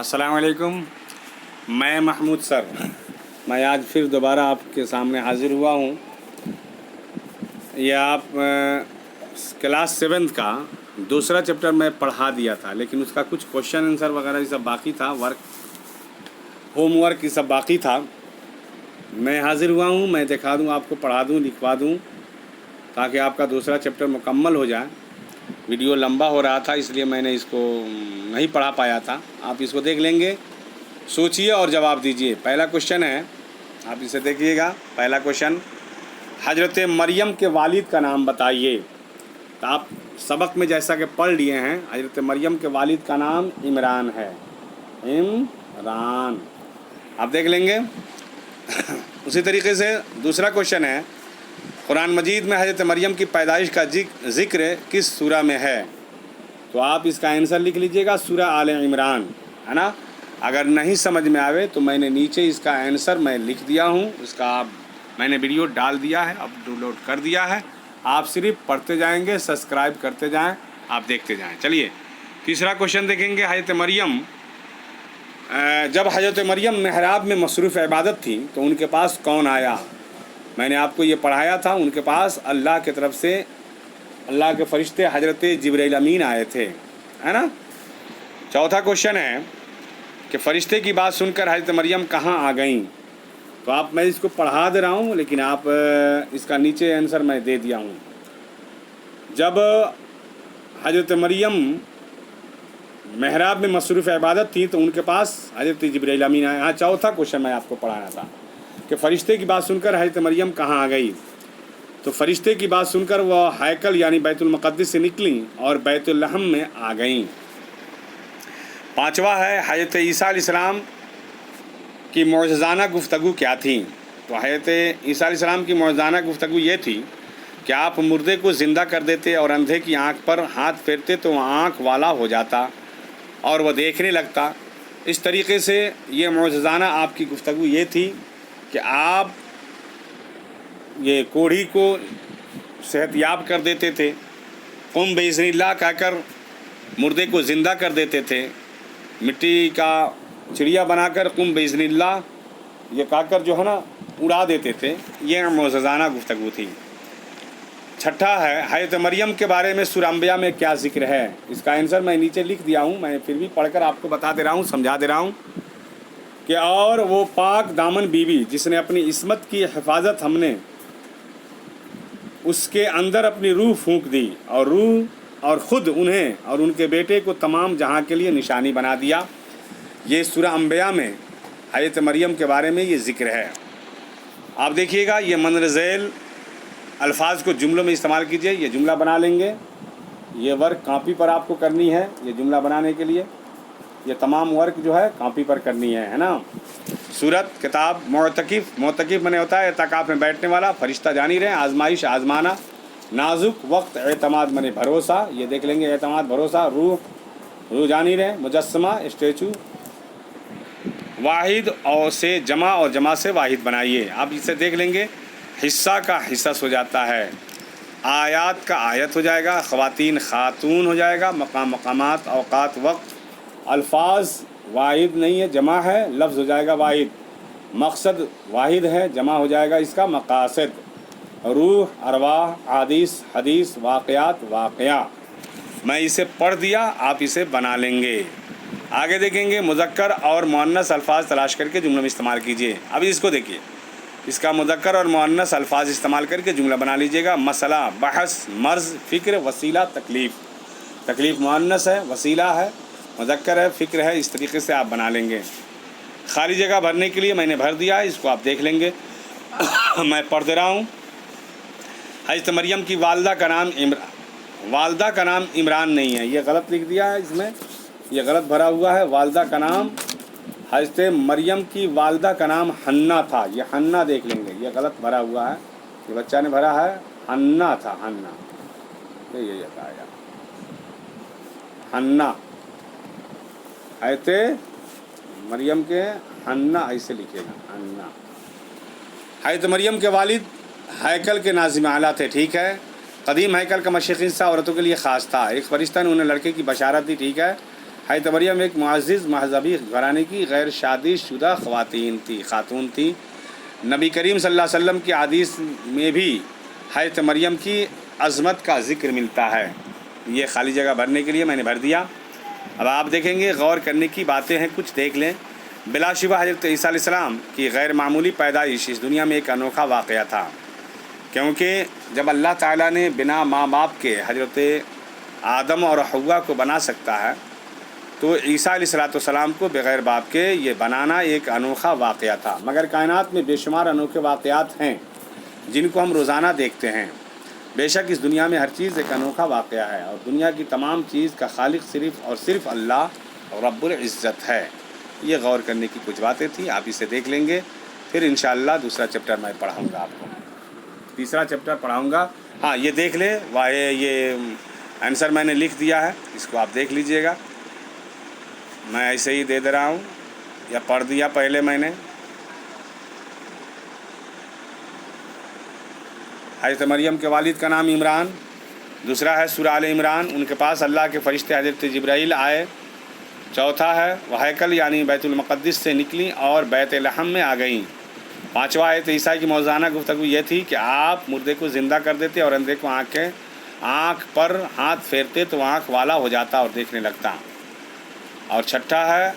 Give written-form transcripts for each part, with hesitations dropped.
السلام علیکم. میں محمود سر، میں آج پھر دوبارہ آپ کے سامنے حاضر ہوا ہوں. یہ آپ کلاس 7 کا دوسرا چیپٹر میں پڑھا دیا تھا، لیکن اس کا کچھ کوشچن آنسر وغیرہ یہ سب باقی تھا، ہوم ورک یہ سب باقی تھا. میں حاضر ہوا ہوں، میں دکھا دوں آپ کو، پڑھا دوں، لکھوا دوں، تاکہ آپ کا دوسرا چیپٹر مکمل ہو جائے. ویڈیو لمبا ہو رہا تھا، اس لیے میں نے اس کو نہیں پڑھا پایا تھا. آپ اس کو دیکھ لیں گے، سوچئے اور جواب دیجئے. پہلا کوشچن ہے، آپ اسے دیکھیے گا. پہلا کوشچن، حضرت مریم کے والد کا نام بتائیے. تو آپ سبق میں جیسا کہ پڑھ لیے ہیں، حضرت مریم کے والد کا نام عمران ہے. عمران آپ دیکھ لیں گے. اسی طریقے سے دوسرا کوشچن ہے، قرآن مجید میں حضرت مریم کی پیدائش کا ذکر کس سورہ میں ہے؟ تو آپ اس کا آنسر لکھ لیجئے گا، سورہ آل عمران، ہے نا. اگر نہیں سمجھ میں آوے تو میں نے نیچے اس کا آنسر میں لکھ دیا ہوں، اس کا میں نے ویڈیو ڈال دیا ہے، اب ڈاؤن کر دیا ہے. آپ صرف پڑھتے جائیں گے، سبسکرائب کرتے جائیں، آپ دیکھتے جائیں. چلیے تیسرا کوشچن دیکھیں گے. حضرت مریم، جب حضرت مریم محراب میں مصروف عبادت تھی تو ان کے پاس کون آیا؟ میں نے آپ کو یہ پڑھایا تھا. ان کے پاس اللہ کی طرف سے اللہ کے فرشتے حضرت جبرائیل امین آئے تھے، ہے نا. چوتھا کوشچن ہے کہ فرشتے کی بات سن کر حضرت مریم کہاں آ گئیں؟ تو آپ میں اس کو پڑھا دے رہا ہوں، لیکن آپ اس کا نیچے آنسر میں دے دیا ہوں. جب حضرت مریم محراب میں مصروف عبادت تھی تو ان کے پاس حضرت جبرائیل امین آئے. ہاں، چوتھا کوشچن میں آپ کو پڑھانا تھا کہ فرشتے کی بات سن کر حضرت مریم کہاں آ گئی. تو فرشتے کی بات سن کر وہ ہیکل یعنی بیت المقدس سے نکلیں اور بیت لحم میں آ گئیں. پانچواں ہے، حضرت عیسیٰ علیہ السلام کی معجزانہ گفتگو کیا تھی؟ تو حضرت عیسیٰ علیہ السلام کی معجزانہ گفتگو یہ تھی کہ آپ مردے کو زندہ کر دیتے اور اندھے کی آنکھ پر ہاتھ پھیرتے تو وہ آنکھ والا ہو جاتا اور وہ دیکھنے لگتا. اس طریقے سے یہ معجزانہ آپ کی گفتگو یہ تھی کہ آپ یہ کوڑھی کو صحت یاب کر دیتے تھے، قم بإذن اللہ کہہ کر مردے کو زندہ کر دیتے تھے، مٹی کا چڑیا بنا کر قم بإذن اللہ یہ کہہ کر جو ہے نا اڑا دیتے تھے. یہ معجزانہ گفتگو تھی. چھٹا ہے، حضرت مریم کے بارے میں سورہ انبیاء میں کیا ذکر ہے؟ اس کا آنسر میں نیچے لکھ دیا ہوں، میں پھر بھی پڑھ کر آپ کو بتا دے رہا ہوں، سمجھا دے رہا ہوں کہ اور وہ پاک دامن بیوی جس نے اپنی عصمت کی حفاظت، ہم نے اس کے اندر اپنی روح پھونک دی اور روح اور خود انہیں اور ان کے بیٹے کو تمام جہاں کے لیے نشانی بنا دیا. یہ سورہ انبیاء میں حضرت مریم کے بارے میں یہ ذکر ہے. آپ دیکھیے گا، یہ مندرجہ ذیل الفاظ کو جملوں میں استعمال کیجئے. یہ جملہ بنا لیں گے، یہ ورک کاپی پر آپ کو کرنی ہے. یہ جملہ بنانے کے لیے یہ تمام ورک جو ہے کاپی پر کرنی ہے نا. صورت، کتاب، معتکف میں ہوتا ہے اعتکاف میں بیٹھنے والا. فرشتہ جانی رہے، آزمائش، آزمانا. نازک، وقت، اعتماد میں بھروسہ. یہ دیکھ لیں گے، اعتماد، بھروسہ. روح جانی رہے، مجسمہ، اسٹیچو. واحد اور سے جمع اور جمع سے واحد بنائیے. آپ اسے دیکھ لیں گے. حصہ کا حصص ہو جاتا ہے، آیات کا آیت ہو جائے گا، خواتین خاتون ہو جائے گا، مقام مقامات، اوقات وقت. الفاظ واحد نہیں ہے، جمع ہے، لفظ ہو جائے گا واحد. مقصد واحد ہے، جمع ہو جائے گا اس کا مقاصد. روح، ارواح، احادیث، حدیث، واقعات، واقعہ. میں اسے پڑھ دیا، آپ اسے بنا لیں گے. آگے دیکھیں گے، مذکر اور مؤنث الفاظ تلاش کر کے جملوں میں استعمال کیجیے. اب اس کو دیکھیے، اس کا مذکر اور مؤنث الفاظ استعمال کر کے جملہ بنا لیجیے گا. مسئلہ، بحث، مرض، فکر، وسیلہ، تکلیف. تکلیف مؤنث ہے، وسیلہ ہے، مذکر ہے، فکر ہے. اس طریقے سے آپ بنا لیں گے. خالی جگہ بھرنے کے لیے میں نے بھر دیا ہے، اس کو آپ دیکھ لیں گے. میں پڑھ دے رہا ہوں. حضرت مریم کی والدہ کا نام عمران نہیں ہے، یہ غلط لکھ دیا ہے اس میں، یہ غلط بھرا ہوا ہے. والدہ کا نام، حضرت مریم کی والدہ کا نام حنہ تھا. یہ حنہ دیکھ لیں گے، یہ غلط بھرا ہوا ہے. یہ بچہ نے بھرا ہے، حنہ تھا، حنہ. یہ کہا گیا حنہ. حضرت مریم کے حنہ ایسے لکھے گا، حنہ. حضرت مریم کے والد ہیکل کے ناظم اعلیٰ تھے، ٹھیک ہے. قدیم ہیکل کا مشرقی حصہ عورتوں کے لیے خاص تھا. ایک فرشتہ نے انہیں لڑکے کی بشارت دی، ٹھیک ہے. حضرت مریم ایک معزز مہذبی گھرانے کی غیر شادی شدہ خاتون تھی. نبی کریم صلی اللہ علیہ وسلم کی حدیث میں بھی حضرت مریم کی عظمت کا ذکر ملتا ہے. یہ خالی جگہ بھرنے کے لیے میں نے بھر دیا. اب آپ دیکھیں گے، غور کرنے کی باتیں ہیں، کچھ دیکھ لیں. بلا شبہ حضرت عیسیٰ علیہ السلام کی غیر معمولی پیدائش اس دنیا میں ایک انوکھا واقعہ تھا، کیونکہ جب اللہ تعالیٰ نے بنا ماں باپ کے حضرت آدم اور حوا کو بنا سکتا ہے تو عیسیٰ علیہ السلام کو بغیر باپ کے یہ بنانا ایک انوکھا واقعہ تھا. مگر کائنات میں بے شمار انوکھے واقعات ہیں جن کو ہم روزانہ دیکھتے ہیں. بے شک اس دنیا میں ہر چیز ایک انوکھا واقعہ ہے، اور دنیا کی تمام چیز کا خالق صرف اور صرف اللہ رب العزت ہے. یہ غور کرنے کی کچھ باتیں تھیں، آپ اسے دیکھ لیں گے. پھر انشاءاللہ دوسرا چیپٹر میں پڑھاؤں گا آپ کو، تیسرا چیپٹر پڑھاؤں گا. ہاں یہ دیکھ لیں، یہ آنسر میں نے لکھ دیا ہے، اس کو آپ دیکھ لیجئے گا. میں ایسے ہی دے رہا ہوں، یا پڑھ دیا پہلے میں نے. حضرت مریم کے والد کا نام عمران، دوسرا ہے سورہ آل عمران. ان کے پاس اللہ کے فرشتے حضرت جبرائیل آئے. چوتھا ہے وہ ہیکل یعنی بیت المقدس سے نکلیں اور بیت لحم میں آ گئیں. پانچواں آیت عیسیٰ کی موزانہ گفتگو یہ تھی کہ آپ مردے کو زندہ کر دیتے اور اندھے کو آنکھ پر ہاتھ پھیرتے تو آنکھ والا ہو جاتا اور دیکھنے لگتا. اور چھٹا ہے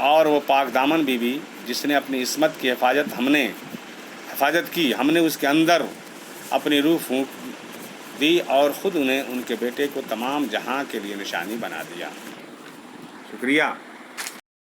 اور وہ پاک دامن بی بی جس نے اپنی عصمت کی حفاظت کی، ہم نے اس کے اندر اپنی روح پھونک دی اور خود انہیں ان کے بیٹے کو تمام جہاں کے لیے نشانی بنا دیا. شکریہ.